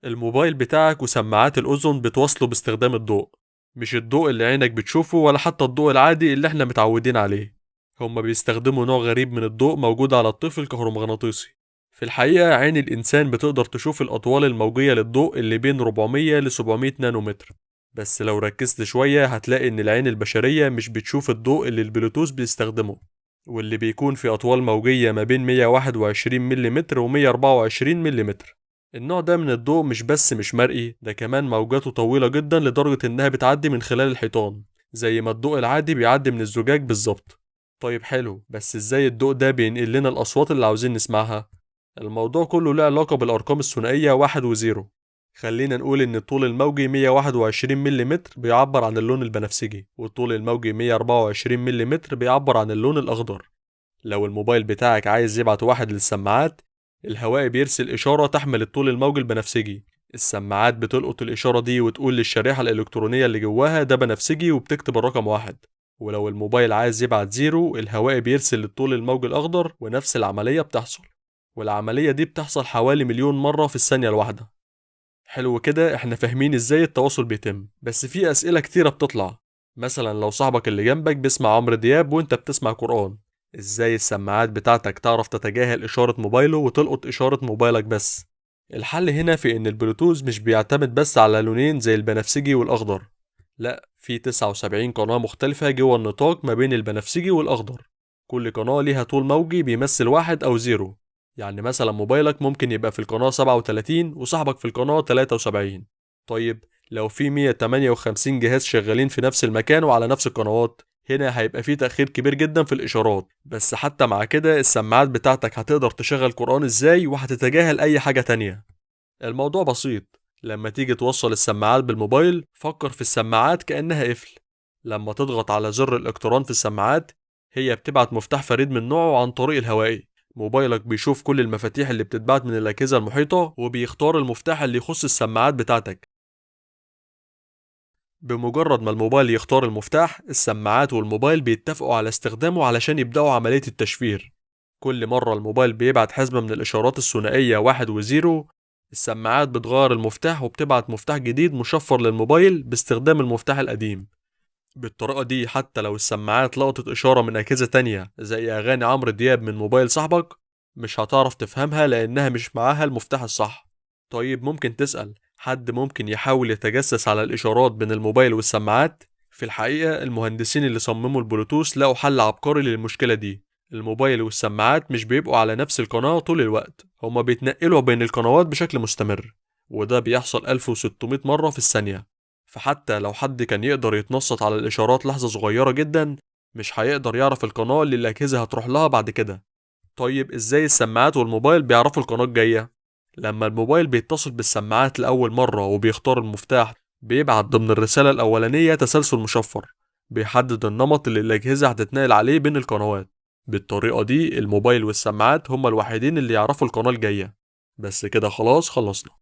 الموبايل بتاعك وسماعات الأذن بتوصلوا باستخدام الضوء، مش الضوء اللي عينك بتشوفه ولا حتى الضوء العادي اللي احنا متعودين عليه. هما بيستخدموا نوع غريب من الضوء موجود على الطفل الكهرومغناطيسي. في الحقيقة عين الإنسان بتقدر تشوف الأطوال الموجية للضوء اللي بين 400 ل 700 نانومتر، بس لو ركزت شوية هتلاقي إن العين البشرية مش بتشوف الضوء اللي البلوتوث بيستخدمه، واللي بيكون في أطوال موجية ما بين 121 ملم و 124 ملم. النوع ده من الضوء مش بس مش مرئي، ده كمان موجاته طويلة جدا لدرجة إنها بتعدي من خلال الحيطان، زي ما الضوء العادي بيعدي من الزجاج بالظبط. طيب حلو، بس إزاي الضوء ده بينقل لنا الأصوات اللي عاوزين نسمعها؟ الموضوع كله له علاقة بالأرقام الثنائية واحد وزيرو. خلينا نقول إن الطول الموجي 121 ملم بيعبر عن اللون البنفسجي، والطول الموجي 124 ملم بيعبر عن اللون الأخضر. لو الموبايل بتاعك عايز يبعت واحد للسماعات، الهواء بيرسل إشارة تحمل الطول الموجي البنفسجي. السماعات بتلقط الإشارة دي وتقول للشريحة الإلكترونية اللي جواها ده بنفسجي وبتكتب الرقم واحد. ولو الموبايل عايز يبعت زيرو، الهواء بيرسل الطول الموجي الأخضر ونفس العملية بتحصل. والعملية دي بتحصل حوالي مليون مرة في الثانية الواحدة. حلو كده، احنا فاهمين ازاي التواصل بيتم، بس في أسئلة كتيرة بتطلع. مثلا لو صاحبك اللي جنبك بيسمع عمرو دياب وانت بتسمع قرآن، ازاي السماعات بتاعتك تعرف تتجاهل إشارة موبايله وتلقط إشارة موبايلك بس؟ الحل هنا في إن البلوتوث مش بيعتمد بس على لونين زي البنفسجي والأخضر، لأ، في 79 قناة مختلفة جوه النطاق ما بين البنفسجي والأخضر. كل قناة ليها طول موجي بيمثل واحد أو زيرو. يعني مثلا موبايلك ممكن يبقى في القناة 37 وصاحبك في القناة 73. طيب لو في 158 جهاز شغالين في نفس المكان وعلى نفس القنوات، هنا هيبقى في تأخير كبير جدا في الإشارات. بس حتى مع كده السماعات بتاعتك هتقدر تشغل قرآن ازاي وهتتجاهل أي حاجة تانية؟ الموضوع بسيط. لما تيجي توصل السماعات بالموبايل، فكر في السماعات كأنها قفل. لما تضغط على زر الاقتران في السماعات، هي بتبعت مفتاح فريد من نوعه عن طريق الهوائي. موبايلك بيشوف كل المفاتيح اللي بتتبعت من الأجهزة المحيطة وبيختار المفتاح اللي يخص السماعات بتاعتك. بمجرد ما الموبايل يختار المفتاح، السماعات والموبايل بيتفقوا على استخدامه علشان يبدأوا عملية التشفير. كل مرة الموبايل بيبعت حزمة من الإشارات الثنائية واحد وزيرو، السماعات بتغير المفتاح وبتبعت مفتاح جديد مشفر للموبايل باستخدام المفتاح القديم. بالطريقة دي حتى لو السماعات لقطت إشارة من أجهزة تانية زي أغاني عمرو دياب من موبايل صاحبك، مش هتعرف تفهمها لأنها مش معاها المفتاح الصح. طيب ممكن تسأل، حد ممكن يحاول يتجسس على الإشارات بين الموبايل والسماعات؟ في الحقيقة المهندسين اللي صمموا البلوتوث لقوا حل عبقري للمشكلة دي. الموبايل والسماعات مش بيبقوا على نفس القناة طول الوقت، هما بيتنقلوا بين القنوات بشكل مستمر، وده بيحصل 1600 مرة في الثانية. فحتى لو حد كان يقدر يتنصت على الإشارات لحظة صغيرة جدا، مش هيقدر يعرف القناة اللي الأجهزة هتروح لها بعد كده. طيب إزاي السماعات والموبايل بيعرفوا القناة الجاية؟ لما الموبايل بيتصل بالسماعات لأول مرة وبيختار المفتاح، بيبعت ضمن الرسالة الأولانية تسلسل مشفر بيحدد النمط اللي الأجهزة هتتنقل عليه بين القنوات. بالطريقة دي الموبايل والسماعات هما الوحيدين اللي يعرفوا القناة الجاية. بس كده خلاص خلصنا.